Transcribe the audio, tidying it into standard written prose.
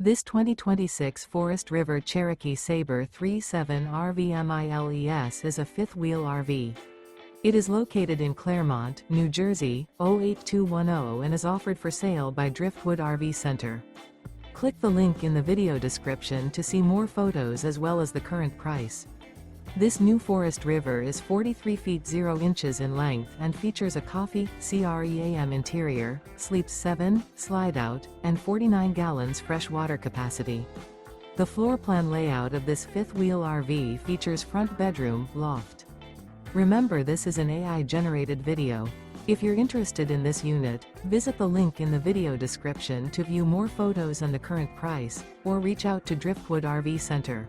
This 2026 Forest River Cherokee Sabre 37 RVMILES is a fifth-wheel RV. It is located in Clermont, New Jersey, 08210 and is offered for sale by Driftwood RV Center. Click the link in the video description to see more photos as well as the current price. This new Forest River is 43 feet 0 inches in length and features a coffee, CREAM interior, sleeps 7, slide-out, and 49 gallons fresh water capacity. The floor plan layout of this fifth-wheel RV features front bedroom, loft. Remember, this is an AI-generated video. If you're interested in this unit, visit the link in the video description to view more photos and the current price, or reach out to Driftwood RV Center.